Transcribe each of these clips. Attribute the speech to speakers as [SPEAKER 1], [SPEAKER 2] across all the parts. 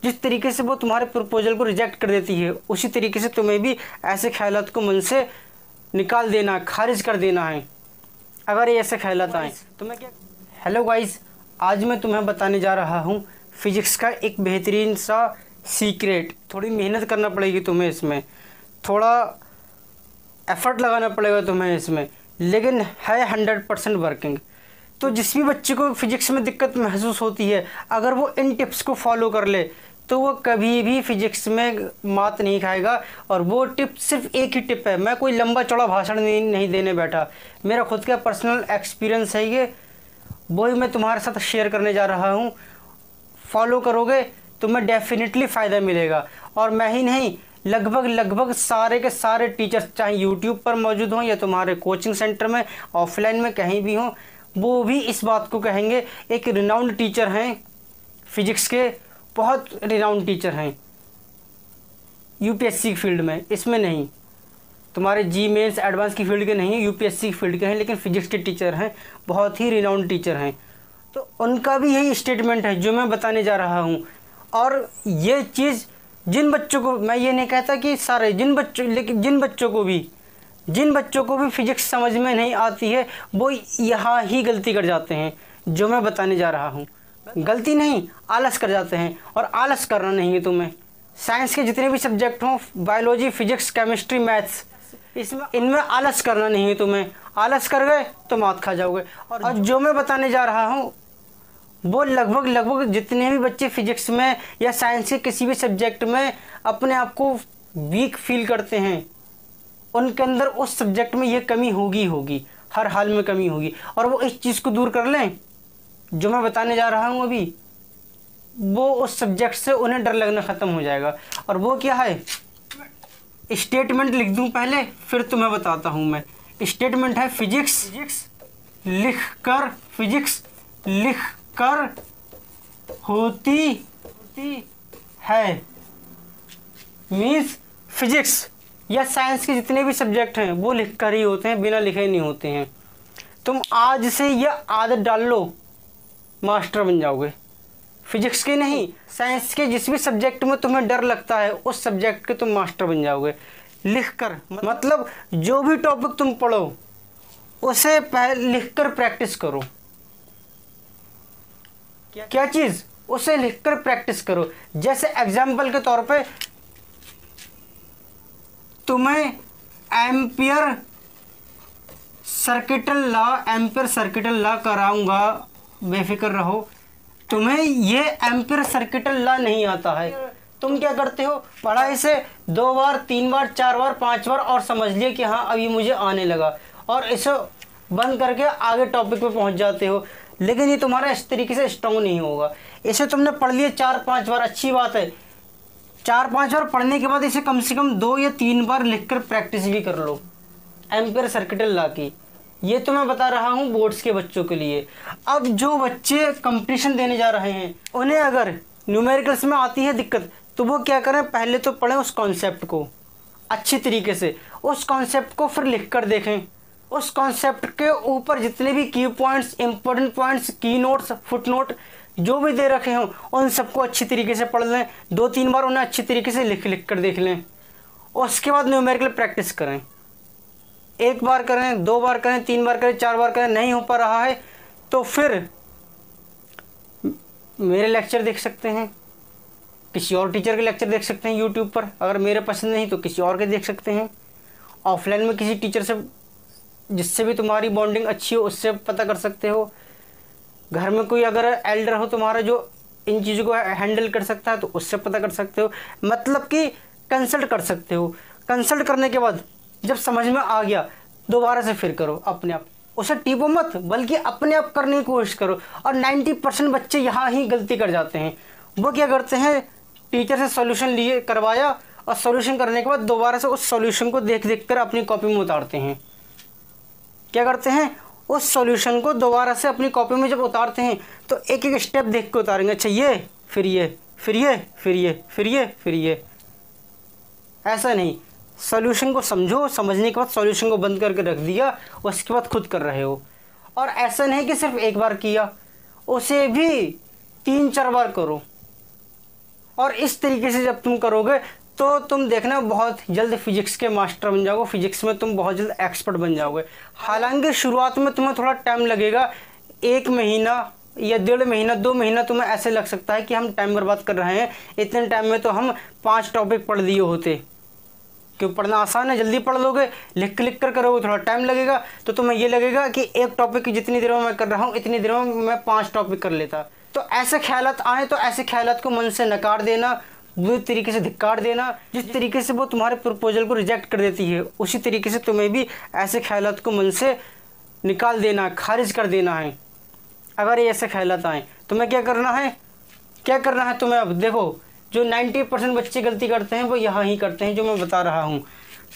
[SPEAKER 1] जिस तरीके से वो तुम्हारे प्रपोजल को रिजेक्ट कर देती है, उसी तरीके से तुम्हें भी ऐसे ख्यालात को मन से निकाल देना है, खारिज कर देना है अगर ये ऐसे ख्यालात आए तो। मैं क्या, हेलो गाइस, आज मैं तुम्हें बताने जा रहा हूँ फिजिक्स का एक बेहतरीन सा सीक्रेट। थोड़ी मेहनत करना पड़ेगी तुम्हें, इसमें थोड़ा एफर्ट लगाना पड़ेगा तुम्हें इसमें, लेकिन है 100% वर्किंग। तो जिस भी बच्चे को फिजिक्स में दिक्कत महसूस होती है, अगर वो इन टिप्स को फॉलो कर ले तो वो कभी भी फिजिक्स में मात नहीं खाएगा। और वो टिप सिर्फ एक ही टिप है, मैं कोई लंबा चौड़ा भाषण नहीं देने बैठा, मेरा खुद का पर्सनल एक्सपीरियंस है ये, वही मैं तुम्हारे साथ शेयर करने जा रहा हूँ। फॉलो करोगे तुम्हें डेफिनेटली फ़ायदा मिलेगा। और मैं ही नहीं, लगभग सारे के सारे टीचर्स, चाहे यूट्यूब पर मौजूद हों या तुम्हारे कोचिंग सेंटर में ऑफलाइन में कहीं भी हों, वो भी इस बात को कहेंगे। एक रिनाउंड टीचर हैं फिजिक्स के, बहुत रिनाउंड टीचर हैं यूपीएससी की फील्ड में, इसमें नहीं, तुम्हारे जी मेंस एडवांस की फील्ड के नहीं है, यूपीएससी की फील्ड के हैं, लेकिन फिजिक्स के टीचर हैं, बहुत ही रिनाउंड टीचर हैं। तो उनका भी यही स्टेटमेंट है जो मैं बताने जा रहा हूँ। और ये चीज़ जिन बच्चों को, मैं ये नहीं कहता कि सारे, जिन बच्चों, लेकिन जिन बच्चों को भी फिजिक्स समझ में नहीं आती है, वो यहाँ ही गलती कर जाते हैं जो मैं बताने जा रहा हूँ। गलती नहीं, आलस कर जाते हैं। और आलस करना नहीं है तुम्हें। साइंस के जितने भी सब्जेक्ट हों, बायोलॉजी, फिजिक्स, केमिस्ट्री, मैथ्स, इनमें आलस करना नहीं है तुम्हें। आलस कर गए तो मात खा जाओगे। और जो मैं बताने जा रहा हूँ वो लगभग जितने भी बच्चे फिजिक्स में या साइंस के किसी भी सब्जेक्ट में अपने आप को वीक फील करते हैं, उनके अंदर उस सब्जेक्ट में ये कमी होगी, हर हाल में कमी होगी। और वो इस चीज़ को दूर कर लें जो मैं बताने जा रहा हूँ अभी, वो उस सब्जेक्ट से उन्हें डर लगना ख़त्म हो जाएगा। और वो क्या है, स्टेटमेंट लिख दूँ पहले, फिर तुम्हें बताता हूँ मैं। स्टेटमेंट है फिजिक्स लिख कर होती है। मीन्स फिजिक्स या साइंस के जितने भी सब्जेक्ट हैं वो लिख कर ही होते हैं, बिना लिखे नहीं होते हैं। तुम आज से ये आदत डाल लो, मास्टर बन जाओगे। फिजिक्स के नहीं, साइंस के जिस भी सब्जेक्ट में तुम्हें डर लगता है, उस सब्जेक्ट के तुम मास्टर बन जाओगे। लिख कर मतलब जो भी टॉपिक तुम पढ़ो उसे पहले लिख कर प्रैक्टिस करो। क्या चीज़, उसे लिख कर प्रैक्टिस करो। जैसे एग्जाम्पल के तौर पे तुम्हें एम्पियर सर्किटल लॉ कराऊंगा, बेफिक्र रहो। तुम्हें ये एम्पियर सर्किटल लॉ नहीं आता है, तुम क्या करते हो, पढ़ाई से 2 बार 3 बार 4 बार 5 बार और समझ लिए कि हाँ अभी मुझे आने लगा, और इसे बंद करके आगे टॉपिक पे पहुंच जाते हो। लेकिन ये तुम्हारा इस तरीके से स्ट्रॉन्ग नहीं होगा। इसे तुमने पढ़ लिया 4-5 बार, अच्छी बात है। 4-5 बार पढ़ने के बाद इसे कम से कम 2 या 3 बार लिखकर प्रैक्टिस भी कर लो एम्पियर सर्किटल लॉ की। ये तो मैं बता रहा हूँ बोर्ड्स के बच्चों के लिए। अब जो बच्चे कंपटीशन देने जा रहे हैं, उन्हें अगर न्यूमेरिकल्स में आती है दिक्कत, तो वो क्या करें, पहले तो पढ़ें उस कॉन्सेप्ट को अच्छी तरीके से, उस कॉन्सेप्ट को फिर लिख कर देखें। उस कॉन्सेप्ट के ऊपर जितने भी की पॉइंट्स, इंपॉर्टेंट पॉइंट्स, की नोट्स, फुट नोट जो भी दे रखे हों, उन सबको अच्छी तरीके से पढ़ लें। 2-3 बार उन्हें अच्छी तरीके से लिख कर देख लें। उसके बाद न्यूमेरिकल प्रैक्टिस करें। 1 बार करें, 2 बार करें, 3 बार करें, 4 बार करें, नहीं हो पा रहा है तो फिर मेरे लेक्चर देख सकते हैं, किसी और टीचर के लेक्चर देख सकते हैं यूट्यूब पर। अगर मेरे पसंद नहीं तो किसी और के देख सकते हैं। ऑफलाइन में किसी टीचर से जिससे भी तुम्हारी बॉन्डिंग अच्छी हो उससे पता कर सकते हो। घर में कोई अगर एल्डर हो तुम्हारा जो इन चीज़ों को हैंडल कर सकता है तो उससे पता कर सकते हो। मतलब कि कंसल्ट कर सकते हो। कंसल्ट करने के बाद जब समझ में आ गया, दोबारा से फिर करो अपने आप। उसे टीपो मत, बल्कि अपने आप करने की कोशिश करो। और 90% बच्चे यहाँ ही गलती कर जाते हैं। वो क्या करते हैं, टीचर से सॉल्यूशन लिए करवाया और सॉल्यूशन करने के बाद दोबारा से उस सॉल्यूशन को देख कर अपनी कॉपी में उतारते हैं। क्या करते हैं, उस सॉल्यूशन को दोबारा से अपनी कॉपी में जब उतारते हैं तो एक एक स्टेप देख के उतारेंगे। अच्छा ये, फिर ये, फिर ये, फिर ये, फिर ये, फिर ये। ऐसा नहीं, सॉल्यूशन को समझो, समझने के बाद सॉल्यूशन को बंद करके रख दिया, उसके बाद खुद कर रहे हो। और ऐसा नहीं कि सिर्फ 1 बार किया, उसे भी 3-4 बार करो। और इस तरीके से जब तुम करोगे तो तुम देखना बहुत जल्द फिजिक्स के मास्टर बन जाओगे, फिजिक्स में तुम बहुत जल्द एक्सपर्ट बन जाओगे। हालांकि शुरुआत में तुम्हें थोड़ा टाइम लगेगा, 1 महीना या 1.5 महीना 2 महीना तुम्हें ऐसे लग सकता है कि हम टाइम बर्बाद कर रहे हैं, इतने टाइम में तो हम 5 टॉपिक पढ़ लिए होते। क्यों पढ़ना आसान है, जल्दी पढ़ लोगे, लिख कर करोगे थोड़ा टाइम लगेगा, तो तुम्हें ये लगेगा कि एक टॉपिक की जितनी देर में मैं कर रहा हूँ इतनी देर में मैं 5 टॉपिक कर लेता। तो ऐसे ख्यालात आए तो ऐसे ख्यालात को मन से नकार देना, बुरी तरीके से धिक्कार देना। जिस तरीके से वो तुम्हारे प्रपोजल को रिजेक्ट कर देती है उसी तरीके से तुम्हें भी ऐसे ख्यालात को मन से निकाल देना, खारिज कर देना है। अगर ये ऐसे ख्यालात आए तुम्हें क्या करना है तुम्हें। अब देखो, जो 90% बच्चे गलती करते हैं वो यहाँ ही करते हैं जो मैं बता रहा हूँ।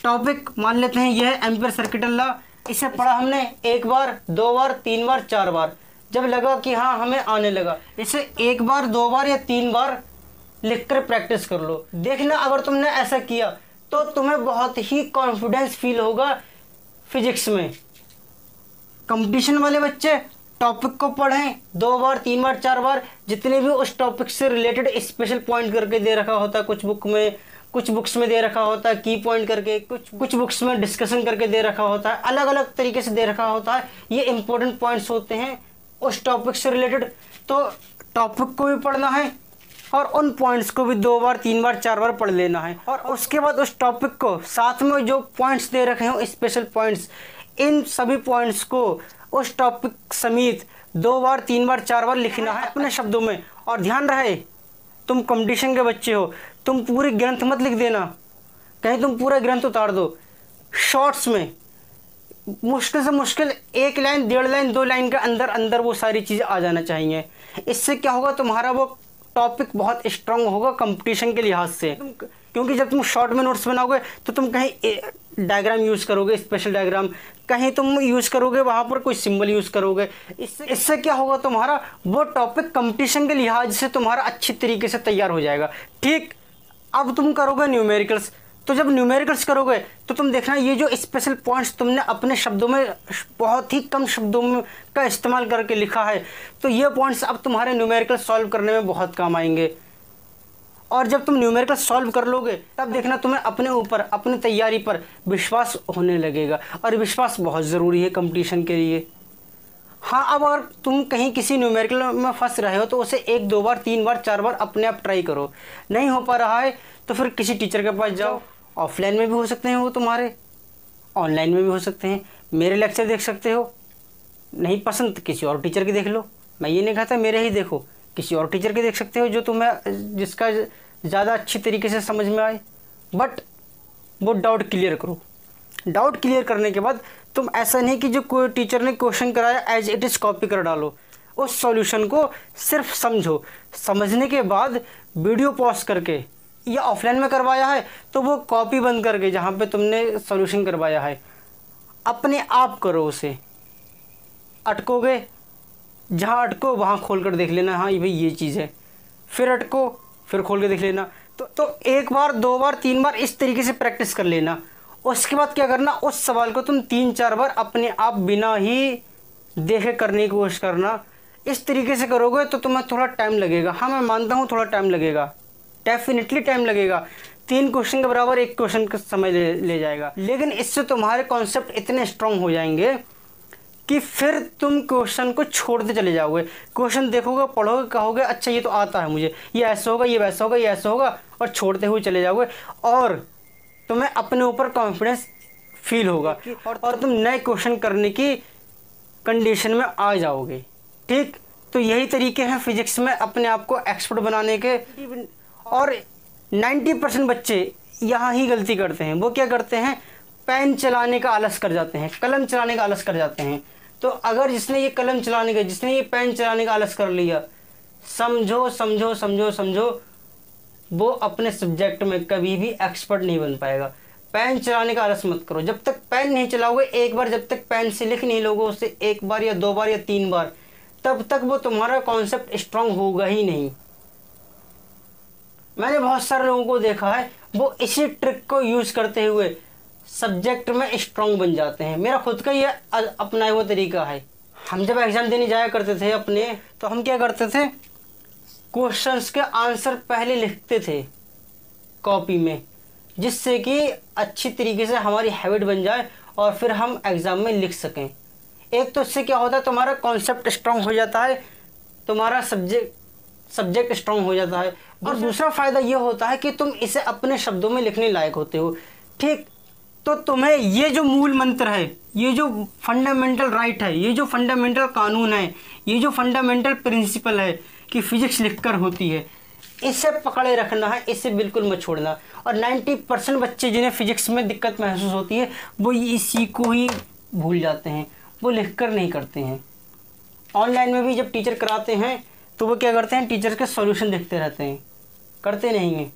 [SPEAKER 1] टॉपिक मान लेते हैं यह है एम्पियर सर्किटल लॉ। इसे पढ़ा हमने 1 बार 2 बार 3 बार 4 बार। जब लगा कि हाँ हमें आने लगा, इसे 1 बार 2 बार या 3 बार लिखकर प्रैक्टिस कर लो। देखना अगर तुमने ऐसा किया तो तुम्हें बहुत ही कॉन्फिडेंस फील होगा फिजिक्स में। कंपटीशन वाले बच्चे टॉपिक को पढ़ें 2 बार 3 बार 4 बार, जितने भी उस टॉपिक से रिलेटेड स्पेशल पॉइंट करके दे रखा होता है, कुछ बुक्स में दे रखा होता है की पॉइंट करके, कुछ बुक्स में डिस्कशन करके दे रखा होता है, अलग अलग तरीके से दे रखा होता है। ये इंपॉर्टेंट पॉइंट्स होते हैं उस टॉपिक से रिलेटेड, तो टॉपिक को भी पढ़ना है और उन पॉइंट्स को भी 2 बार 3 बार 4 बार पढ़ लेना है। और उसके बाद उस टॉपिक को साथ में जो पॉइंट्स दे रखे हैं स्पेशल पॉइंट्स, इन सभी पॉइंट्स को उस टॉपिक समेत 2 बार 3 बार 4 बार लिखना है अपने शब्दों में। और ध्यान रहे तुम कंपटीशन के बच्चे हो, तुम पूरी ग्रंथ मत लिख देना, कहीं तुम पूरा ग्रंथ उतार दो। शॉर्ट्स में मुश्किल से मुश्किल 1 लाइन 1.5 लाइन 2 लाइन के अंदर अंदर वो सारी चीज़ें आ जाना चाहिए। इससे क्या होगा, तुम्हारा वो टॉपिक बहुत स्ट्रांग होगा कंपटीशन के लिहाज से। क्योंकि जब तुम शॉर्ट में नोट्स बनाओगे तो तुम कहीं डायग्राम यूज़ करोगे, स्पेशल डायग्राम, कहीं तुम यूज़ करोगे वहाँ पर कोई सिंबल यूज़ करोगे। इससे क्या होगा, तुम्हारा वो टॉपिक कंपटीशन के लिहाज से तुम्हारा अच्छी तरीके से तैयार हो जाएगा। ठीक, अब तुम करोगे न्यूमेरिकल्स, तो जब न्यूमेरिकल्स करोगे तो तुम देखना ये जो स्पेशल पॉइंट्स तुमने अपने शब्दों में बहुत ही कम शब्दों में का इस्तेमाल करके लिखा है, तो ये पॉइंट्स अब तुम्हारे न्यूमेरिकल सॉल्व करने में बहुत काम आएंगे। और जब तुम न्यूमेरिकल सॉल्व कर लोगे तब देखना तुम्हें अपने ऊपर, अपनी तैयारी पर विश्वास होने लगेगा। और विश्वास बहुत ज़रूरी है कंपटीशन के लिए। हाँ, अब अगर तुम कहीं किसी न्यूमेरिकल में फंस रहे हो तो उसे 1 2 बार 3 बार 4 बार अपने आप ट्राई करो। नहीं हो पा रहा है तो फिर किसी टीचर के पास जाओ। ऑफलाइन में भी हो सकते हैं वो तुम्हारे, ऑनलाइन में भी हो सकते हैं। मेरे लेक्चर देख सकते हो, नहीं पसंद किसी और टीचर की देख लो। मैं ये नहीं कहता मेरे ही देखो, किसी और टीचर के देख सकते हो जो तुम्हें जिसका ज़्यादा अच्छी तरीके से समझ में आए। बट वो डाउट क्लियर करो। डाउट क्लियर करने के बाद तुम ऐसा नहीं कि जो कोई टीचर ने क्वेश्चन कराया एज इट इज़ कॉपी कर डालो। उस सॉल्यूशन को सिर्फ समझो। समझने के बाद वीडियो पॉज करके, या ऑफलाइन में करवाया है तो वो कॉपी बंद करके जहाँ पे तुमने सॉल्यूशन करवाया है अपने आप करो उसे। अटकोगे, जहाँ अटको वहाँ खोल कर देख लेना, हाँ भाई ये चीज़ है, फिर अटको फिर खोल के देख लेना। तो 1 बार 2 बार 3 बार इस तरीके से प्रैक्टिस कर लेना। उसके बाद क्या करना, उस सवाल को तुम 3-4 बार अपने आप बिना ही देखे करने की कोशिश करना। इस तरीके से करोगे तो तुम्हें थोड़ा टाइम लगेगा। हाँ, मैं मानता हूँ थोड़ा टाइम लगेगा, डेफिनेटली टाइम लगेगा। 3 क्वेश्चन के बराबर 1 क्वेश्चन का समय ले जाएगा, लेकिन इससे तुम्हारे कॉन्सेप्ट इतने स्ट्रांग हो जाएंगे कि फिर तुम क्वेश्चन को छोड़ते चले जाओगे। क्वेश्चन देखोगे, पढ़ोगे, कहोगे अच्छा ये तो आता है मुझे, ये ऐसा होगा, ये वैसा होगा, ये ऐसा होगा, और छोड़ते हुए चले जाओगे। और तुम्हें अपने ऊपर कॉन्फिडेंस फील होगा और तुम नए क्वेश्चन करने की कंडीशन में आ जाओगे। ठीक, तो यही तरीके हैं फिजिक्स में अपने आप को एक्सपर्ट बनाने के। और 90% बच्चे यहाँ ही गलती करते हैं। वो क्या करते हैं, पेन चलाने का आलस कर जाते हैं, कलम चलाने का आलस कर जाते हैं। तो अगर जिसने ये कलम चलाने का, जिसने ये पेन चलाने का आलस कर लिया, समझो समझो समझो समझो वो अपने सब्जेक्ट में कभी भी एक्सपर्ट नहीं बन पाएगा। पेन चलाने का आलस मत करो। जब तक पेन नहीं चलाओगे, एक बार जब तक पेन से लिख नहीं लोगे उसे 1 बार या 2 बार या 3 बार, तब तक वो तुम्हारा कॉन्सेप्ट स्ट्रांग होगा ही नहीं। मैंने बहुत सारे लोगों को देखा है वो इसी ट्रिक को यूज़ करते हुए सब्जेक्ट में स्ट्रांग बन जाते हैं। मेरा खुद का ये अपना हुआ तरीका है। हम जब एग्ज़ाम देने जाया करते थे अपने, तो हम क्या करते थे, क्वेश्चंस के आंसर पहले लिखते थे कॉपी में, जिससे कि अच्छी तरीके से हमारी हैबिट बन जाए और फिर हम एग्ज़ाम में लिख सकें। एक तो इससे क्या होता है, तुम्हारा कॉन्सेप्ट स्ट्रांग हो जाता है, तुम्हारा सब्जेक्ट स्ट्रांग हो जाता है, और दूसरा फ़ायदा ये होता है कि तुम इसे अपने शब्दों में लिखने लायक होते हो। ठीक, तो तुम्हें ये जो मूल मंत्र है, ये जो फंडामेंटल राइट है, ये जो फंडामेंटल कानून है, ये जो फंडामेंटल प्रिंसिपल है कि फिजिक्स लिखकर होती है, इसे पकड़े रखना है, इसे बिल्कुल मत छोड़ना। और 90% बच्चे जिन्हें फिजिक्स में दिक्कत महसूस होती है वो इसी को ही भूल जाते हैं, वो लिखकर नहीं करते हैं। ऑनलाइन में भी जब टीचर कराते हैं तो वो क्या करते हैं, टीचर के सॉल्यूशन देखते रहते हैं, करते नहीं हैं।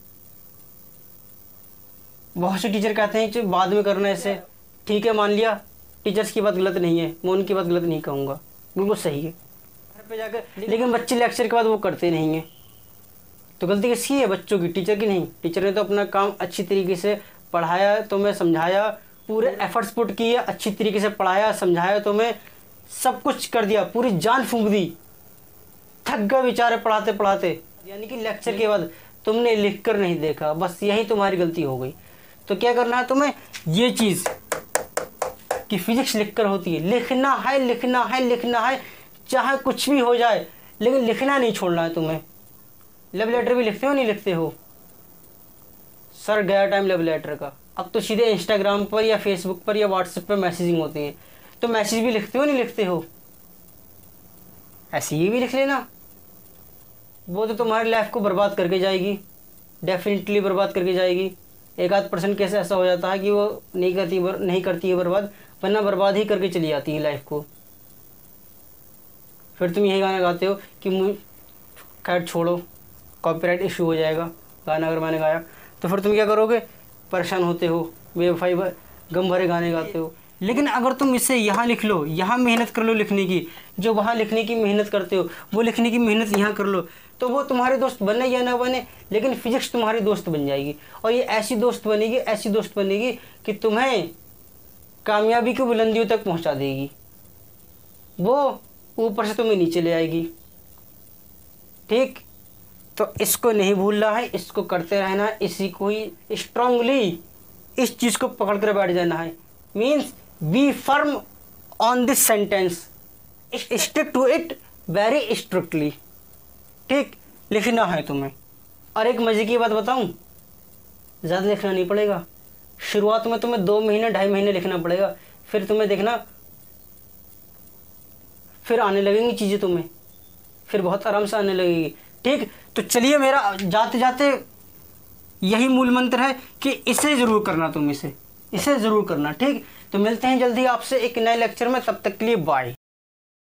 [SPEAKER 1] बहुत से टीचर कहते हैं कि बाद में करना ऐसे, ठीक है मान लिया, टीचर्स की बात गलत नहीं है, मैं उनकी बात गलत नहीं कहूँगा, बिल्कुल सही है घर पे जाकर, लेकिन बच्चे लेक्चर के बाद वो करते नहीं हैं। तो गलती किसकी है, बच्चों की, टीचर की नहीं। टीचर ने तो अपना काम अच्छी तरीके से पढ़ाया, तुम्हें समझाया, पूरे एफर्ट्स पुट किए, अच्छी तरीके से पढ़ाया, समझाया, तुम्हें सब कुछ कर दिया, पूरी जान फूंक दी, थक गए बेचारे पढ़ाते पढ़ाते, यानी कि लेक्चर के बाद तुमने लिख कर नहीं देखा, बस यही तुम्हारी गलती हो गई। तो क्या करना है तुम्हें, ये चीज़ कि फिजिक्स लिखकर होती है, लिखना है लिखना है लिखना है, चाहे कुछ भी हो जाए, लेकिन लिखना नहीं छोड़ना है तुम्हें। लव लेटर भी लिखते हो नहीं लिखते हो, सर गया टाइम लव लेटर का। अब तो सीधे इंस्टाग्राम पर या फेसबुक पर या व्हाट्सएप पर मैसेजिंग होती है, तो मैसेज भी लिखते हो नहीं लिखते हो, ऐसे ही भी लिख लेना। वो तो तुम्हारी लाइफ को बर्बाद करके जाएगी, डेफिनेटली बर्बाद करके जाएगी। 1-8% केस ऐसा हो जाता है कि वो नहीं करती है बर्बाद, वरना बर्बाद ही करके चली जाती है लाइफ को। फिर तुम यही गाना गाते हो कि मुझे खैर छोड़ो, कॉपीराइट इशू हो जाएगा गाना अगर मैंने गाया, तो फिर तुम क्या करोगे, परेशान होते हो, बेवफाई गम भरे गाने गाते हो। लेकिन अगर तुम इसे यहाँ लिख लो, यहाँ मेहनत कर लो लिखने की, जो वहाँ लिखने की मेहनत करते हो वो लिखने की मेहनत यहाँ कर लो, तो वो तुम्हारे दोस्त बने या ना बने, लेकिन फिजिक्स तुम्हारी दोस्त बन जाएगी। और ये ऐसी दोस्त बनेगी कि तुम्हें कामयाबी की बुलंदियों तक पहुँचा देगी, वो ऊपर से तुम्हें नीचे ले आएगी। ठीक, तो इसको नहीं भूलना है, इसको करते रहना है, इसी को ही स्ट्रांगली इस चीज़ को पकड़ कर बैठ जाना है। Means be firm on this sentence, stick to it very strictly. ठीक, लिखना है तुम्हें। और एक मज़े की बात बताऊं, ज़्यादा लिखना नहीं पड़ेगा। शुरुआत में तुम्हें 2 महीने 2.5 महीने लिखना पड़ेगा, फिर तुम्हें देखना फिर आने लगेंगी चीज़ें तुम्हें, फिर बहुत आराम से आने लगेगी। ठीक, तो चलिए, मेरा जाते जाते यही मूल मंत्र है कि इसे ज़रूर करना, तुम इसे ज़रूर करना। ठीक, तो मिलते हैं जल्दी आपसे एक नए लेक्चर में, तब तक के लिए बाय।